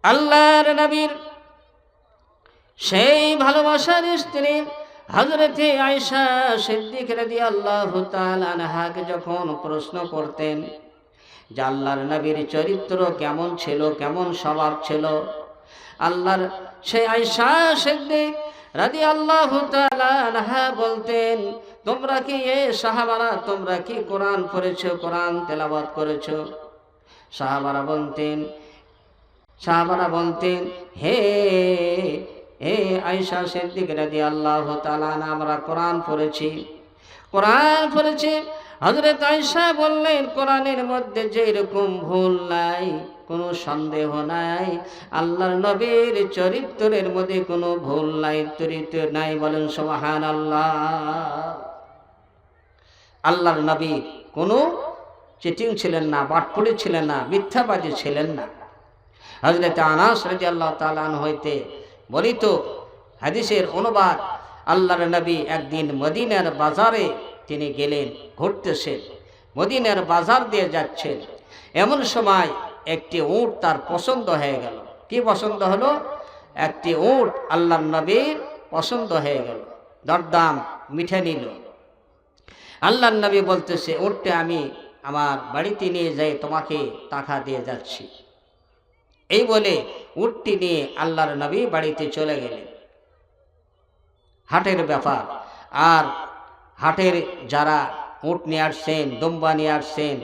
আল্লাহর নবীর সেই ভালোবাসার স্ত্রী হযরতে আয়েশা সিদ্দিক রাদিয়াল্লাহু তাআলা আনহাকে যখন প্রশ্ন করতেন যে আল্লাহর নবীর চরিত্র কেমন ছিল, কেমন স্বভাব ছিল, আল্লাহর সেই আয়েশা সিদ্দিক রাদিয়াল্লাহু তাআলা আনহা বলতেন, তোমরা কি সাহাবারা তোমরা কি কোরআন পড়েছো, কোরআন তেলাওয়াত করেছো? সাহাবারা বলতেন হে আয়েশা সিদ্দিক রাদিয়াল্লাহু তাআলা আমরা কোরআন পড়েছি। হযরত আয়েশা বললেন, কোরআনের মধ্যে যেরকম ভুল নাই, কোনো সন্দেহ নাই, আল্লাহর নবীর চরিত্রের মধ্যে কোনো ভুল নাই, চরিত্র নাই। বলেন সুবহানাল্লাহ। আল্লাহর নবী কোনো চিটিং ছিলেন না, বাটপুরি ছিলেন না, মিথ্যাবাদী ছিলেন না। হযরত আনাস রাদিয়াল্লাহু তাআলা আনহু হইতে বলিত হাদিসের অনুবাদ, আল্লাহর নবী একদিন মদিনার বাজারে তিনি গেলেন, ঘুরতেছেন, মদিনার বাজার দিয়ে যাচ্ছেন। এমন সময় একটি উট তার পছন্দ হয়ে গেল। কি পছন্দ হলো? একটি উট আল্লাহর নবীর পছন্দ হয়ে গেল, দরদাম মিঠে নিল। আল্লাহর নবী বলতেছে, উটটা আমি আমার বাড়িতে নিয়ে যাই, তোমাকে টাকা দিয়ে যাচ্ছি। এই বলে উটটি নিয়ে আল্লাহর নবী বাড়িতে চলে গেলেন। হাটের ব্যাপার, আর হাটের যারা উট নিয়ে আসছেন, দুম্বা নিয়ে আসছেন,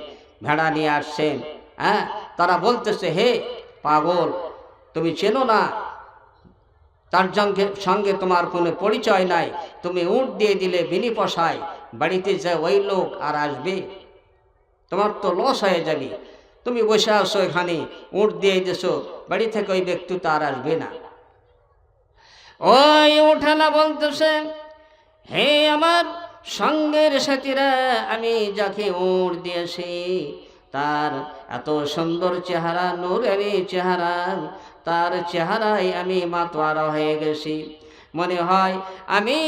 ভেড়া নিয়ে আসছেন, তারা বলতেছে, হে পাগল, তুমি চেনো না, তার সঙ্গে তোমার কোনো পরিচয় নাই, তুমি উট দিয়ে দিলে বিনি পয়সায়, বাড়িতে যে ওই লোক আর আসবে, তোমার তো লস হয়ে যাবে। তুমি বসে আসো এখানে, উট দিয়ে দিছো, বাড়ি থেকে ওই ব্যক্তি তো আর আসবে না। ওই উঠালা বলতেছে, হে আমার সঙ্গের সাথীরা, আমি যাকে উট দিয়েছি তার এত সুন্দর চেহারা, নূরের চেহারা, তার চেহারায় আমি মাতোয়ারা হয়ে গেছি। মনে হয় আমি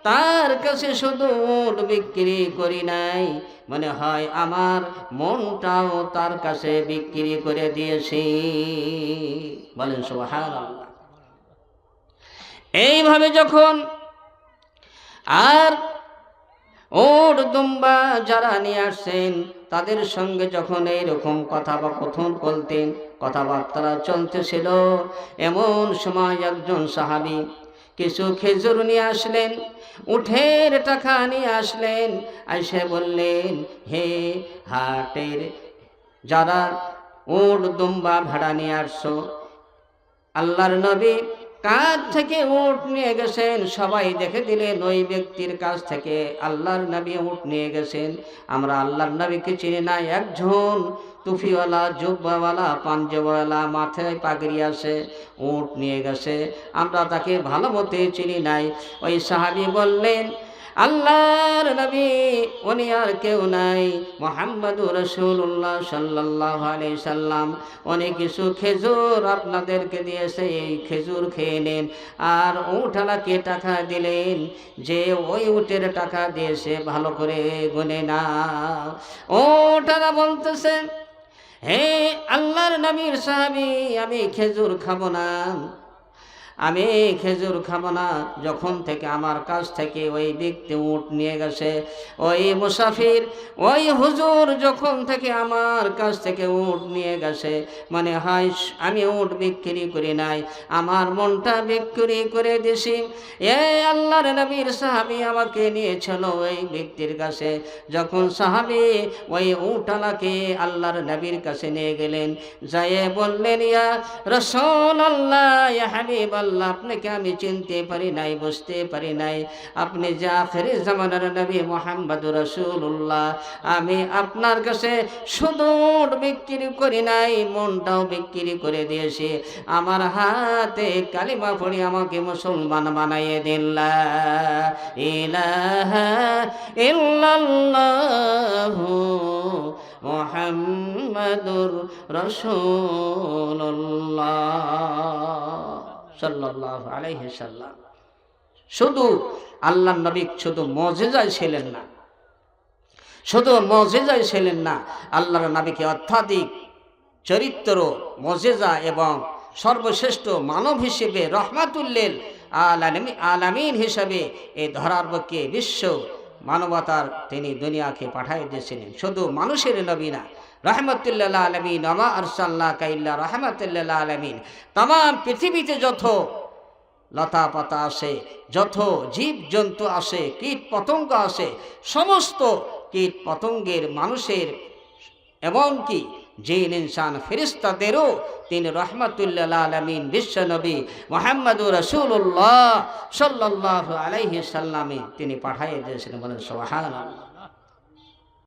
তার কাছে শুধু উট বিক্রি করি নাই, মনে হয় আমার মনটাও তার কাছে বিক্রি করে দিয়েছি। বলেন সুবহানাল্লাহ। এইভাবে যখন আর উট দুম্বা যারা নিয়ে আসছেন তাদের সঙ্গে যখন এইরকম কথোপকথন বলতেন, কথাবার্তা চলতেছিল, এমন সময় একজন সাহাবী কিছু খেজুর নিয়ে আসলেন, উঠের টাকা নিয়ে আসলেন, এসে বললেন, হে হাটের যারা উট দুম্বা ভাড়া নিয়ে আসছো, আল্লাহর নবী কাছ থেকে উট নিয়ে গেছেন, সবাই দেখে দিলেন ওই ব্যক্তির কাছ থেকে আল্লাহর নবী উট নিয়ে গেছেন। আমরা আল্লাহর নবীকে চিনি না, একজন টুপিওয়ালা, জুব্বাওয়ালা, পাঞ্জাবিওয়ালা, মাথায় পাগড়ি আছে, উট নিয়ে গেছে, আমরা তাকে ভালো মতে চিনি নাই। ওই সাহাবী বললেন, আল্লাহর নবী উনি আর কেউ নাই, মুহাম্মদুর রাসূলুল্লাহ সাল্লাল্লাহু আলাইহি সাল্লাম, উনি কিছু খেজুর আপনাদেরকে দিয়েছে, এই খেজুর খেয়ে নেন। আর উটওয়ালাকে টাকা দিলেন, যে ওই উটের টাকা দিয়েছে ভালো করে গুনে না। উটওয়ালা বলতেছে, হে আল্লাহর নবীর সাহাবী, আমি খেজুর খাবো না, আমি খেজুর খাবো না। যখন থেকে আমার কাছ থেকে ওই ব্যক্তি উট নিয়ে গেছে, ওই মুসাফির, ওই হুজুর যখন থেকে আমার কাছ থেকে উট নিয়ে গেছে, মনে হয় আমি উট বিক্রি করি নাই, আমার মনটা বিক্রি করে দিছি। এই আল্লাহর নবীর সাহাবী আমাকে নিয়েছিল ওই ব্যক্তির কাছে। যখন সাহাবী ওই উটওয়ালাকে আল্লাহর নবীর কাছে নিয়ে গেলেন, যায়ে বললেন, ইয়া রাসূলুল্লাহ, ইয়া হাবিব আল্লাহ, আপনাকে আমি চিনতে পারি নাই, বুঝতে পারি নাই, আপনি যে আখির জামানার নবী মুহাম্মদুর রাসূলুল্লাহ, আমি আপনার কাছে শুধু উট বিক্রি করি নাই, মনটাও বিক্রি করে দিয়েছি। আমার হাতে কালিমা পড়ে আমাকে মুসলমান বানাইয়ে দিন, লা ইলাহা ইল্লাল্লাহু মুহাম্মাদুর রাসূলুল্লাহ সাল্লাল্লাহু আলাইহি সাল্লাম। শুধু আল্লাহর নবী শুধু মুজিজায় ছিলেন না, শুধু মুজিজায় ছিলেন না, আল্লাহর নবীকে অত্যাধিক চরিত্র, মুজিজা এবং সর্বশ্রেষ্ঠ মানব হিসেবে রহমাতুল্লিল আলামিন হিসাবে এই ধরার বুকে বিশ্ব মানবতার তিনি দুনিয়াকে পাঠিয়ে দিয়েছিলেন। শুধু মানুষের নবী না, রহমাতুল্লিল আলামিন, ওয়া আরসালনাকা ইল্লা রাহমাতাল্লিল আলামিন। तमाम পৃথিবীতে যত লতা পাতা আছে, যত জীব জন্তু আছে, কীট পতঙ্গ আছে, সমস্ত কীট পতঙ্গের, মানুষের, এমনকি জিন ইনসান ফেরেশতাদেরও তিনি রহমাতুল্লিল আলামিন বিশ্ব নবী মুহাম্মদুর রাসূলুল্লাহ সাল্লাল্লাহু আলাইহি সাল্লামে তিনি পাঠিয়ে দিয়েছিলেন। বলেন সুবহানাল্লাহ।